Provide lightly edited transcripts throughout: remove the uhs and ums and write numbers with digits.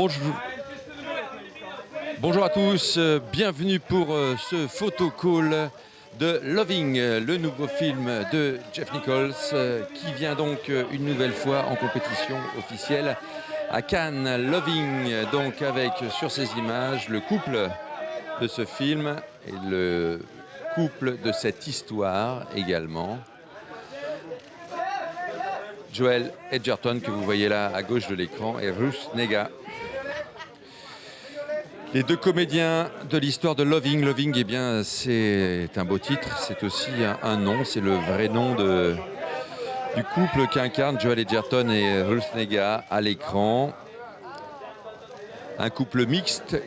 Bonjour. Bonjour à tous, bienvenue pour ce photo call de Loving, le nouveau film de Jeff Nichols qui vient donc une nouvelle fois en compétition officielle à Cannes. Loving, donc avec sur ces images le couple de ce film et le couple de cette histoire également. Joel Edgerton que vous voyez là à gauche de l'écran et Ruth Negga. Les deux comédiens de l'histoire de Loving. Loving, eh bien, c'est un beau titre, c'est aussi un nom, c'est le vrai nom du couple qu'incarnent Joel Edgerton et Ruth Negga à l'écran. Un couple mixte,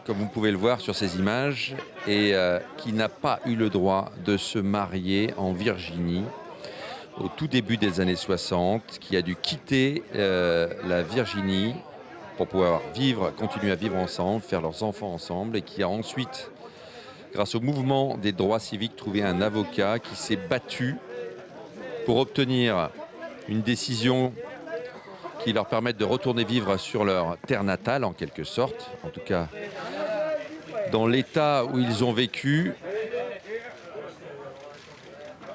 comme vous pouvez le voir sur ces images, et qui n'a pas eu le droit de se marier en Virginie au tout début des années 60, qui a dû quitter la Virginie pour pouvoir continuer à vivre ensemble, faire leurs enfants ensemble, et qui a ensuite, grâce au mouvement des droits civiques, trouvé un avocat qui s'est battu pour obtenir une décision qui leur permette de retourner vivre sur leur terre natale, en quelque sorte, en tout cas dans l'état où ils ont vécu.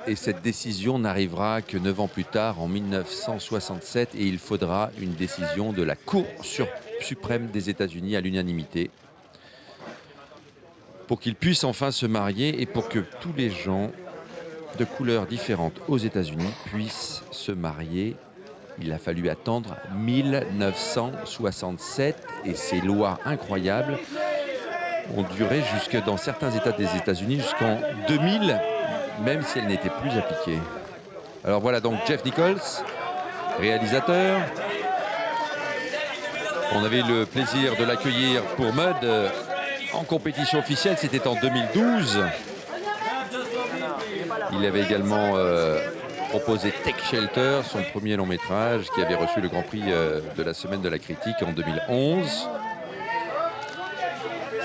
Et cette décision n'arrivera que 9 ans plus tard, en 1967, et il faudra une décision de la Cour suprême des États-Unis à l'unanimité pour qu'ils puissent enfin se marier et pour que tous les gens de couleurs différentes aux États-Unis puissent se marier. Il a fallu attendre 1967 et ces lois incroyables ont duré jusque dans certains États des États-Unis jusqu'en 2000. Même si elle n'était plus appliquée. Alors voilà donc Jeff Nichols, réalisateur. On avait le plaisir de l'accueillir pour Mud en compétition officielle, c'était en 2012. Il avait également proposé Take Shelter, son premier long métrage, qui avait reçu le Grand Prix de la Semaine de la Critique en 2011.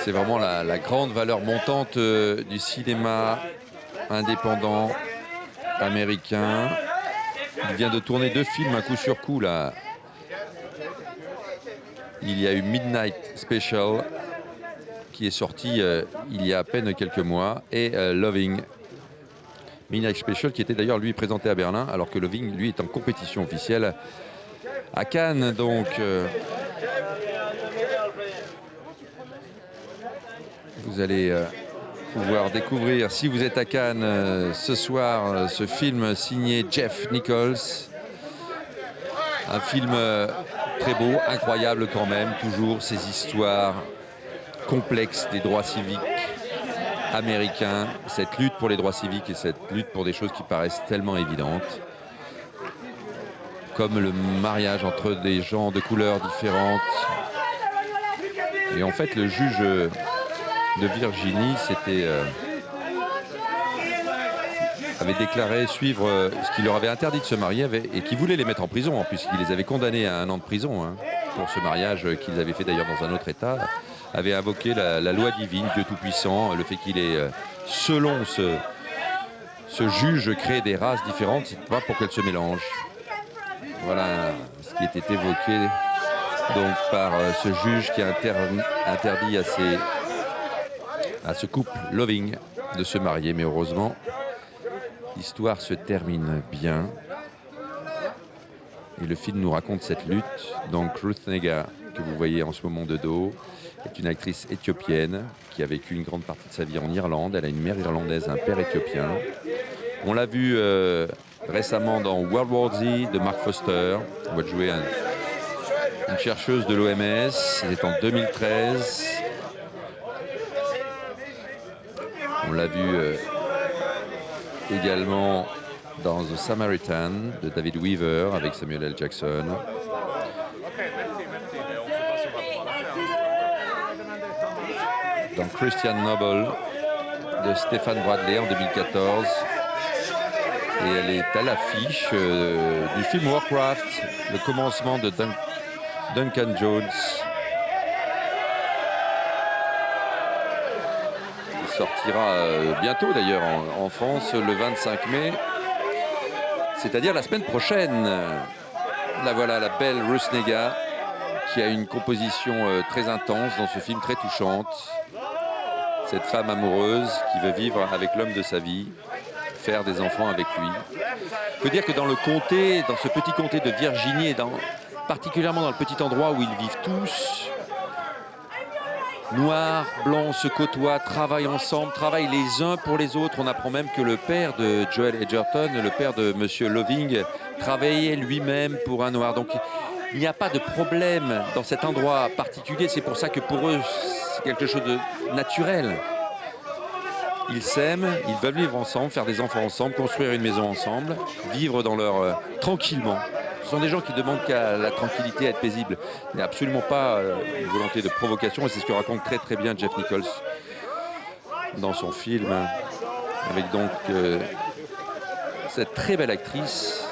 C'est vraiment la grande valeur montante du cinéma indépendant américain. Il vient de tourner 2 films à coup sur coup là. Il y a eu Midnight Special qui est sorti il y a à peine quelques mois et Loving. Midnight Special qui était d'ailleurs lui présenté à Berlin alors que Loving lui est en compétition officielle à Cannes. Donc vous allez pouvoir découvrir, si vous êtes à Cannes ce soir, ce film signé Jeff Nichols. Un film très beau, incroyable quand même, toujours ces histoires complexes des droits civiques américains, cette lutte pour les droits civiques et cette lutte pour des choses qui paraissent tellement évidentes, comme le mariage entre des gens de couleurs différentes. Et en fait, le juge de Virginie avait déclaré suivre ce qui leur avait interdit de se marier et qui voulait les mettre en prison, puisqu'il les avait condamnés à 1 an de prison pour ce mariage qu'ils avaient fait d'ailleurs dans un autre État, avait invoqué la loi divine, Dieu Tout-Puissant, le fait qu'il ait, selon ce juge, créé des races différentes, c'est pas pour qu'elles se mélangent. Voilà ce qui était évoqué donc par ce juge qui a interdit à ce couple Loving de se marier, mais heureusement l'histoire se termine bien et le film nous raconte cette lutte. Donc Ruth Negga, que vous voyez en ce moment de dos, est une actrice éthiopienne qui a vécu une grande partie de sa vie en Irlande. Elle a une mère irlandaise, un père éthiopien. On l'a vu récemment dans World War Z de Mark Foster. On va jouer une chercheuse de l'OMS, c'était en 2013. On l'a vu également dans The Samaritan de David Weaver avec Samuel L. Jackson. Dans Christian Noble de Stephen Bradley en 2014. Et elle est à l'affiche du film Warcraft, le commencement de Duncan Jones. Sortira bientôt d'ailleurs en France le 25 mai, c'est-à-dire la semaine prochaine. Là voilà la belle Ruth Negga qui a une composition très intense dans ce film, très touchante. Cette femme amoureuse qui veut vivre avec l'homme de sa vie, faire des enfants avec lui. Il faut dire que dans le comté, dans ce petit comté de Virginie, et particulièrement dans le petit endroit où ils vivent tous, noirs, blancs, se côtoient, travaillent ensemble, travaillent les uns pour les autres. On apprend même que le père de Joel Edgerton, le père de Monsieur Loving, travaillait lui-même pour un noir. Donc il n'y a pas de problème dans cet endroit particulier. C'est pour ça que pour eux, c'est quelque chose de naturel. Ils s'aiment, ils veulent vivre ensemble, faire des enfants ensemble, construire une maison ensemble, vivre dans leur tranquillement. Ce sont des gens qui demandent qu'à la tranquillité, à être paisible. Il n'y a absolument pas une volonté de provocation, et c'est ce que raconte très très bien Jeff Nichols dans son film, avec donc cette très belle actrice,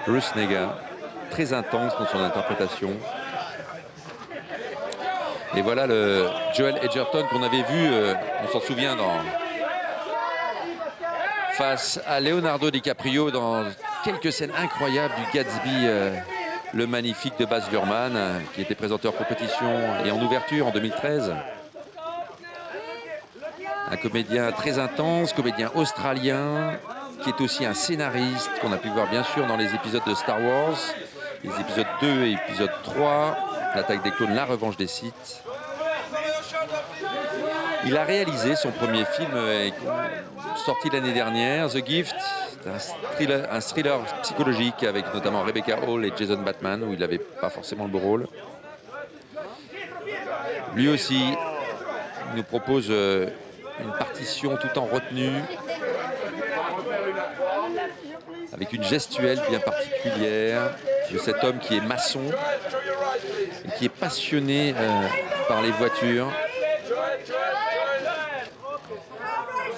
Ruth Negga, très intense dans son interprétation. Et voilà le Joel Edgerton qu'on avait vu, on s'en souvient, face à Leonardo DiCaprio dans quelques scènes incroyables du Gatsby, le magnifique de Baz Luhrmann, qui était présenteur compétition et en ouverture en 2013. Un comédien très intense, comédien australien, qui est aussi un scénariste qu'on a pu voir bien sûr dans les épisodes de Star Wars, les épisodes 2 et épisode 3, l'attaque des clones, la revanche des Sith. Il a réalisé son premier film sorti l'année dernière, The Gift, un thriller psychologique avec notamment Rebecca Hall et Jason Bateman, où il n'avait pas forcément le beau rôle. Lui aussi nous propose une partition tout en retenue, avec une gestuelle bien particulière de cet homme qui est maçon et qui est passionné par les voitures.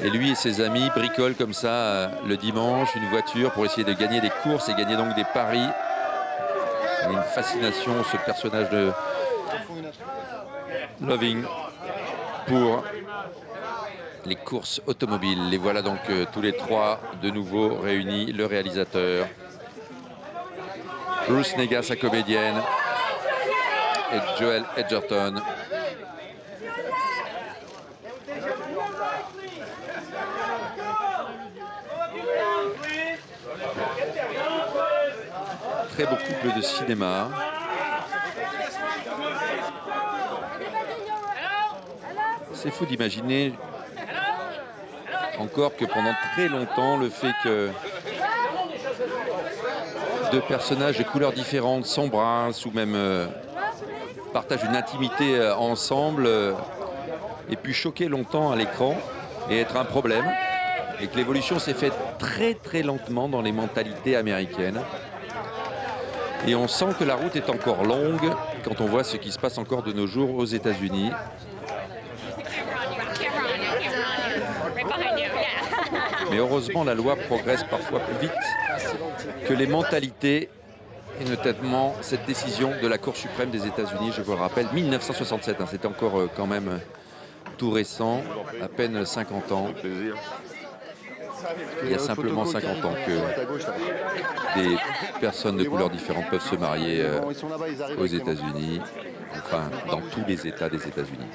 Et lui et ses amis bricolent comme ça le dimanche une voiture pour essayer de gagner des courses et gagner donc des paris. Il y a une fascination, ce personnage de Loving, pour les courses automobiles. Les voilà donc tous les trois de nouveau réunis, le réalisateur, Ruth Negga, sa comédienne, et Joel Edgerton. Très beau couple de cinéma. C'est fou d'imaginer encore que pendant très longtemps, le fait que deux personnages de couleurs différentes s'embrassent ou même partagent une intimité ensemble ait pu choquer longtemps à l'écran et être un problème, et que l'évolution s'est faite très très lentement dans les mentalités américaines. Et on sent que la route est encore longue quand on voit ce qui se passe encore de nos jours aux États-Unis. Mais heureusement, la loi progresse parfois plus vite que les mentalités, et notamment cette décision de la Cour suprême des États-Unis, je vous le rappelle, 1967, c'était encore quand même tout récent, à peine 50 ans. Il y a simplement 50 ans que des personnes de couleurs différentes peuvent se marier aux États-Unis, enfin dans tous les États des États-Unis.